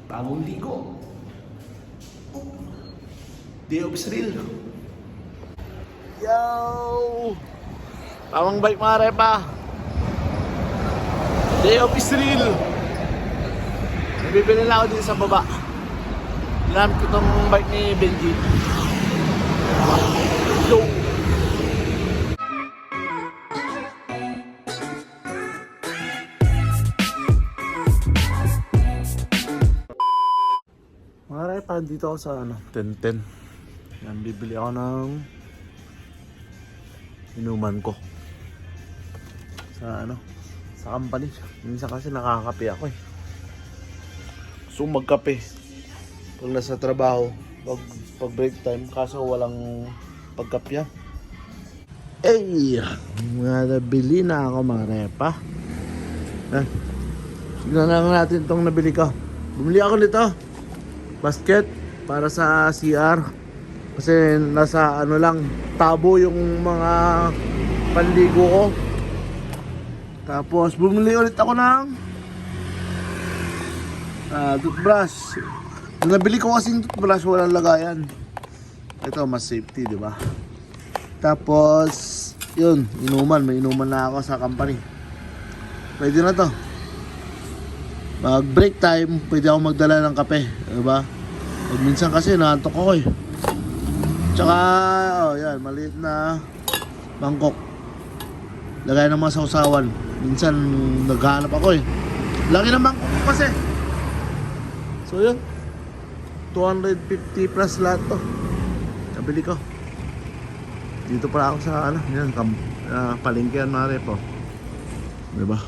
Bagong ligo. Day of Israel. Yo! Tamang bike mga repa. Day of Israel. Nabibili lang ako dito sa baba. Alam ko itong bike ni Benji. Yo! Mga repa, dito ako sa 10-10. Yan, bibili ako ng inuman ko sa sa company. Minsan kasi nakakape ako eh. So magkape pag nasa trabaho, pag break time, kaso walang pagkapya. Nabili na ako mga repa. Tignan lang natin itong nabili ko. Bumili ako nito basket para sa CR kasi nasa lang tabo yung mga panligo ko. Tapos bumili ulit ako ng toothbrush. Nabili ko kasing toothbrush walang lagayan. Ito mas safety, di ba? Tapos yun, may inuman na ako sa company. Pwede na to. Mag break time, pwede ako magdala ng kape, diba? Pag minsan kasi naantok ako eh. Tsaka, yan, maliit na mangkok. Lagay ng mga sausawan. Minsan naghahanap ako eh. Laki ng mangkok ko kasi. So yun, 250 plus lahat to. Nabili ko. Dito pala ako sa yan, palengkehan mga repo. Diba?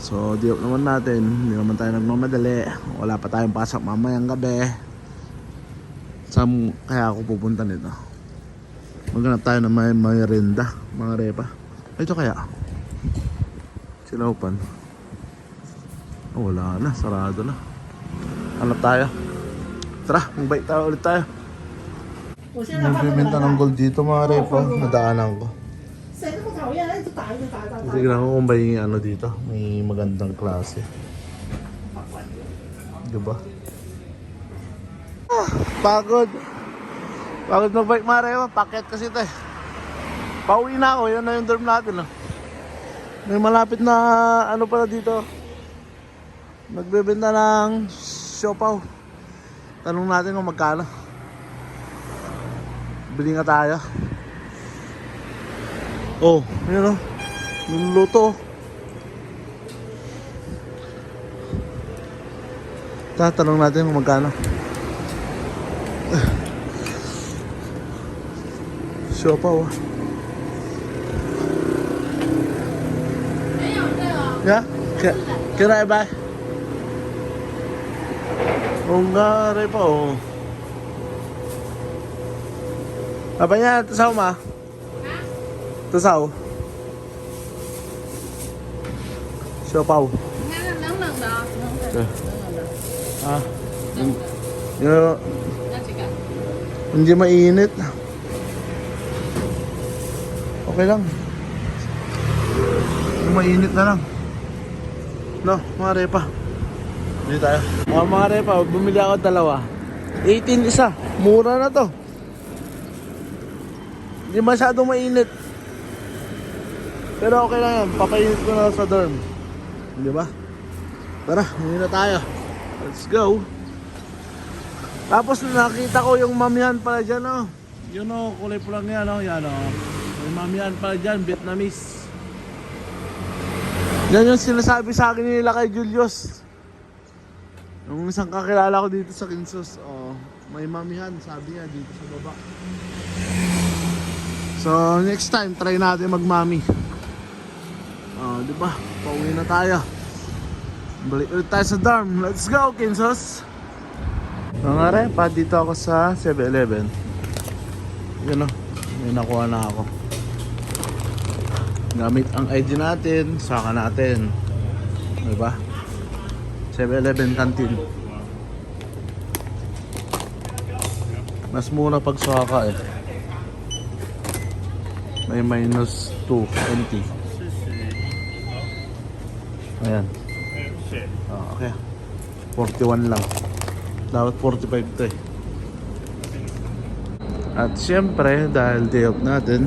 So, di naman natin, hindi naman tayo nagmamadali. Wala pa tayong pasok mamayang gabi. Saan kaya ako pupunta nito? Maghanap tayo ng may merienda, mga repa. Ito kaya? Silaupan. Wala na, sarado na. Hanap tayo. Tara, magbike tayo ulit tayo. Nagbibenta ng gold dito mga repa. Nadaanan ko. Tignan ko kung may dito, may magandang klase. Diba? Pagod mag-bike mga paket kasi ito eh. Pauwi na ako, yan na yung dorm natin. May malapit na pala dito. Nagbebenta ng siopaw. Tanong natin kung magkano. Bili nga tayo. Yun niluluto. Tatanong natin kung magkano. Siopaw. Yeah? Can I buy? Unggaray pa Apa niya? Tasaw ma? Tasaw? Siopaw. Hindi mainit. Okay lang. Mainit na lang. Mga repa. Bili tayo. Mga repa, bumili ako dalawa. 18 isa. Mura na to. Hindi masyadong mainit. Pero okay lang yan. Papainit ko na sa dorm. Di ba? Tara, hindi na tayo. Let's go. Tapos nakita ko yung mamihan pala dyan. Yun kulay pulang yan. Yan may mamihan pala dyan, Vietnamese. Yan yung sinasabi sa akin nila kay Julius. Yung isang kakilala ko dito sa Kinsos. May mamihan, sabi niya dito sa baba. So next time, try natin magmami. Diba? Pauwi na tayo. Balik ulit tayo sa dorm. Let's go, Kinsos! Mga repa, dito ako sa 7-Eleven. Yun may nakuha na ako. Gamit ang ID natin, saka natin. Diba? 7-Eleven canteen. Mas mura pag saka eh. May minus 220. Ayan. Okay. 41 lang. Dapat 45 to eh. At syempre, dahil day off natin,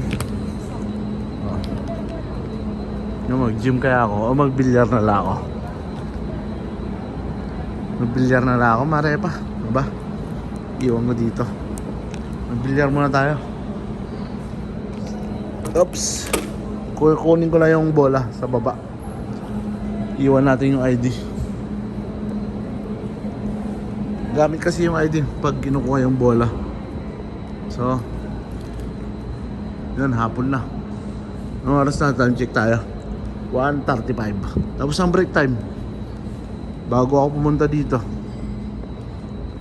mag-gym kaya ako o mag-bilyar na lang ako. Mag-bilyar na lang ako, Marepa. Diba? Iwan mo dito. Mag-bilyar muna tayo. Oops. Kunin ko lang yung bola sa baba. Iwan natin yung ID. Gamit kasi yung ID pag kinukuha yung bola. So, yun, hapon na. Anong oras na? Time check tayo. 1:35. Tapos ang break time. Bago ako pumunta dito,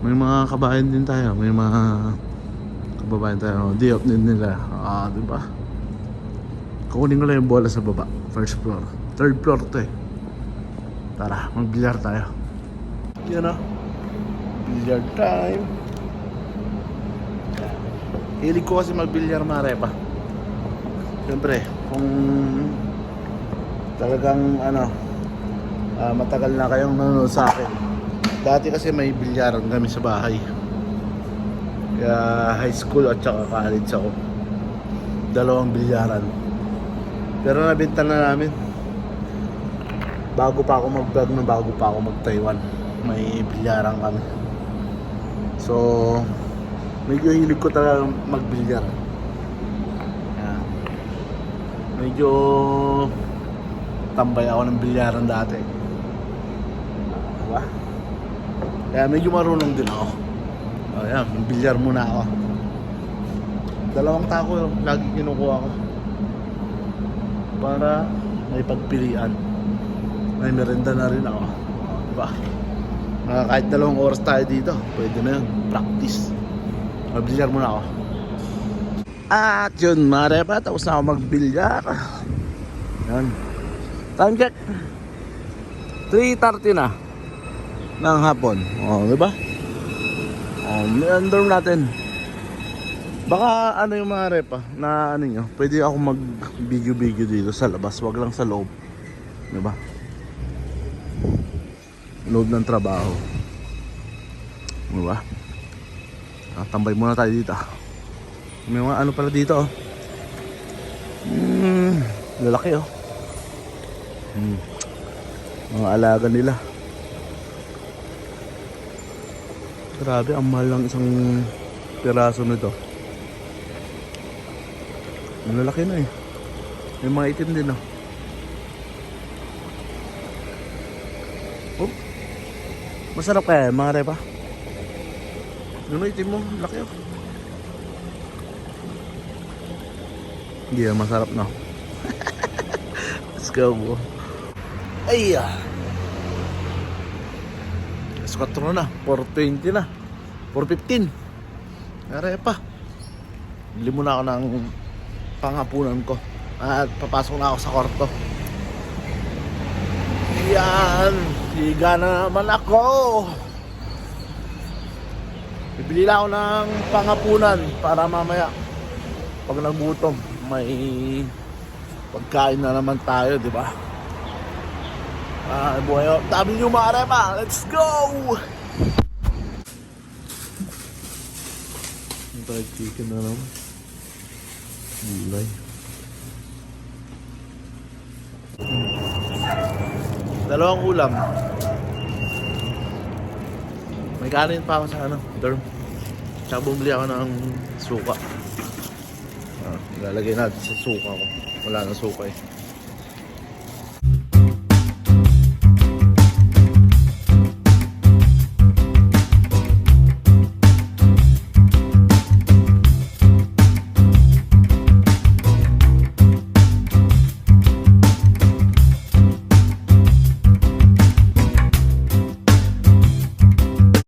may mga kabayan din tayo. May mga kababayan tayo. Day off din nila. Diba? Kukunin ko lang yung bola sa baba. First floor. Third floor to eh. Tara, mag-bilyar tayo. Yan o. Bilyar time. Hilig ko kasi mag-bilyar, Marepa. Siyempre, kung talagang matagal na kayong nanonood sa akin. Dati kasi may bilyaran kami sa bahay. Kaya high school at saka college ako. Dalawang bilyaran. Pero nabenta na namin. Bago pa ako mag-vlog na, bago pa ako mag-Taiwan, may bilyaran kami. So, medyo hilig ko talaga mag-bilyar. Medyo tambay ako ng bilyaran dati. Diba? Kaya medyo marunong din ako. Ayan, bilyar muna ako. Dalawang tako lagi kinukuha ko. Para may pagpilian. May merenda na rin ako. Diba? Kahit 2 oras tayo dito, pwede na yun. Practice. Magbilyar muna ako. At yun, Marepa, tapos na ako magbilyar. Yan. Time check. 3:30 na ng hapon. Diba? Dorm natin. Baka yung Marepa na nyo, pwede ako mag-video dito sa labas, wag lang sa loob. Diba? Loob ng trabaho. Diba? Tambay muna tayo dito. May mga pala dito lalaki mga alaga nila. Grabe, ang mahal lang isang piraso nito. Ang lalaki na eh. May mga itim din masarap kaya mga repa. Yung itim mo, laki hindi masarap na. Let's go bro. Ay Alas 4 na, 4:20 na, 4:15. Arepa, bili muna ako ng panghapunan ko at papasok na ako sa kwarto. Yan, higa na naman ako. Bibili lang ako ng panghapunan para mamaya pag nagutom may pagkain na naman tayo, di ba? Buhay W Marepa, let's go! Fried chicken na naman. Gulay. Dalawang ulam. May kanin pa ako sa dorm. Tsaka bumili ako ng suka. Ilalagay natin sa suka ko. Wala na suka eh.